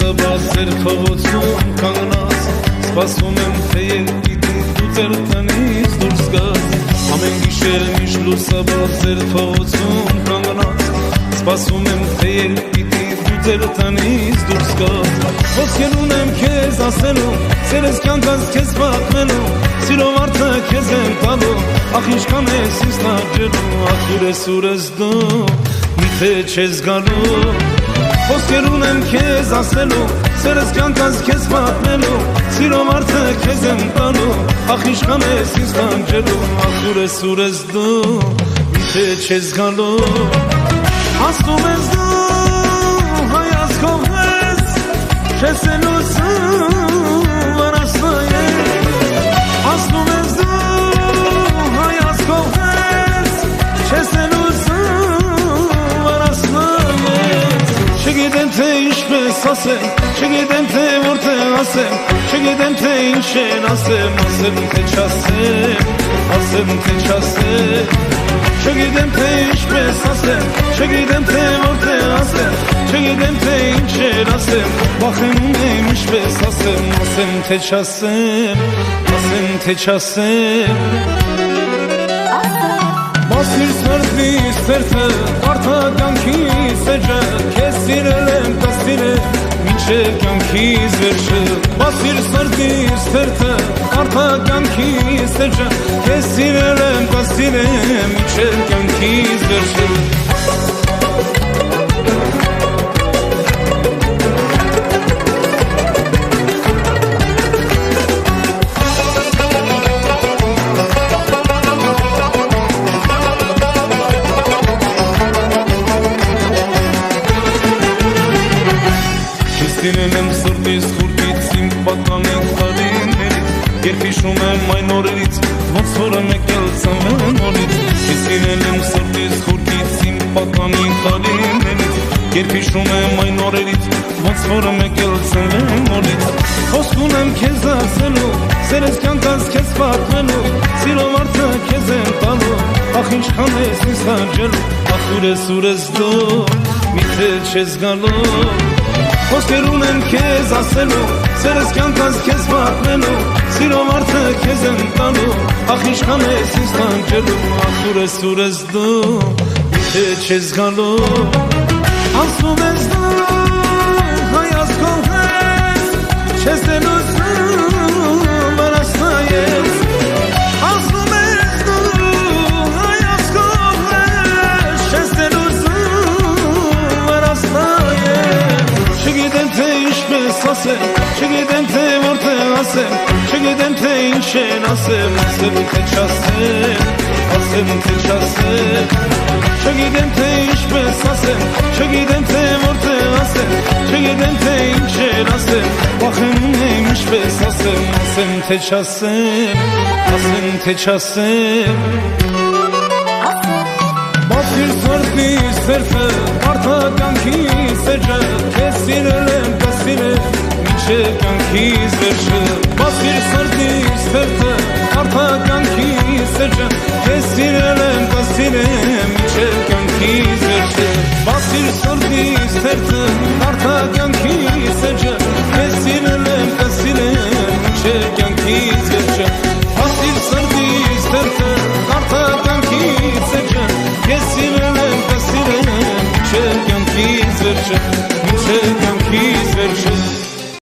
լուսաբացեր փողոցում կանգնած Սպասում եմ թե երբիտի դու ձեր տնից դուրս գաս Ամեն գիշեր միշտ լուսաբացեր փողոցում կանգնած Սպասում եմ թե երբիտի դու ձեր տնից դուրս գաս Ոսկեր ունեմ քեզ ասելու Սերս կյանքս քեզ պատմելու Սիրով արդը քեզ եմ տալու Ախ ինչքան ես ինձ տաճելու Ախ ուր ես դու Միթե չես գալու Ոսկեր ունեմ քեզ ասելու Սերս կյանքս քեզ պատմելու Սիրով արդը քեզ եմ տալու Ախ ինչքան ես ինձ տաճելու Ախ ուր ես դու Միթե չես գալու Ասում ես դու հայացքով ես Չես լուսում վարասնայել Ասում ես դու հայացքով ես Չես լուսում վարասնայել Չգիտեմ թե ինչպես ասեմ Չգիտեմ թե որտեղ ասեմ Չգիտեմ թե ինչ են ասեմ Ասեմ թե չասեմ Ասեմ թե չասեմ Չգիտեմ թե ինչպես ասեմ Չգիտեմ թե որտեղ ասեմ Չգիտեմ թե ինչ են ասեմ Վախենում եմ ինչպես ասեմ Ասեմ թե չասեմ Ասեմ թե չասեմ Բացիր սրտիս սերտը Արդա կյանքիս էջը Քեզ սիրել եմ կասիրել Մինչև կյանքիս վերջը Բացիր սրտիս սերտը Արդա կյանքիս էջը Քեզ սիրել եմ կասիրել Մինչև կյանքիս վերջը Սիրել եմ սրտիս խուրտից իմ պատանին տարիներից Երբ հիշում եմ այն օրերից ոնց որ եմ եկել ծնվել նորից Սիրել եմ սրտիս խուրտից իմ պատանին տարիներից Երբ հիշում եմ այն օրերից ոնց որ եմ եկել ծնվել նորից Խոսք ունեմ քեզ ասելու Սերս կյանքս քեզ պատմելու Սիրով արդը քեզ եմ տալու Ախ ինչքան ես ինձ տաճելու Ախ ուր ես դու Միթե չես գալու Խոսքեր ունեմ քեզ ասելու Սերս կյանքս քեզ պատմելու Սիրով արդը քեզ եմ տալու Ախ ինչքան ես ինձ տաճելու Ախ ուր ես դու Միթե չես գալու Ասում ես դու հայացքով ես Չես լուսում վարասնայես Ասում ես դու հայացքով ես Չես լուսում վարասնայես Չգիտեմ թե ինչպես ասեմ Չգիտեմ թե որտեղ ասեմ Չգիտեմ թե ինչ են ասեմ Ասեմ թե չասեմ Ասեմ թե չասեմ Չգիտեմ թե ինչպես ասեմ Չգիտեմ թե որտեղ ասեմ Չգիտեմ թե ինչ են ասեմ Վախենում եմ ինչպես ասեմ Ասեմ թե չասեմ Ասեմ թե չասեմ Բացիր սրտիս սերտը Արդա կյանքիս էջը Քեզ սիրել եմ կասիրել Մինչև կյանքիս վերջը Բացիր սրտիս սերտը Արդա կյանքիս էջը Քեզ սիրել եմ կասիրել Մինչև կյանքիս վերջը Բացիր սրտիս սերտը Արդա կյանքիս էջը Քեզ սիրել եմ կասիրել Մինչև կյանքիս վերջը Բացիր սրտիս սերտը Արդա կյանքիս էջը Ես սիրել եմ կասիրել Մինչև կյանքիս վերջը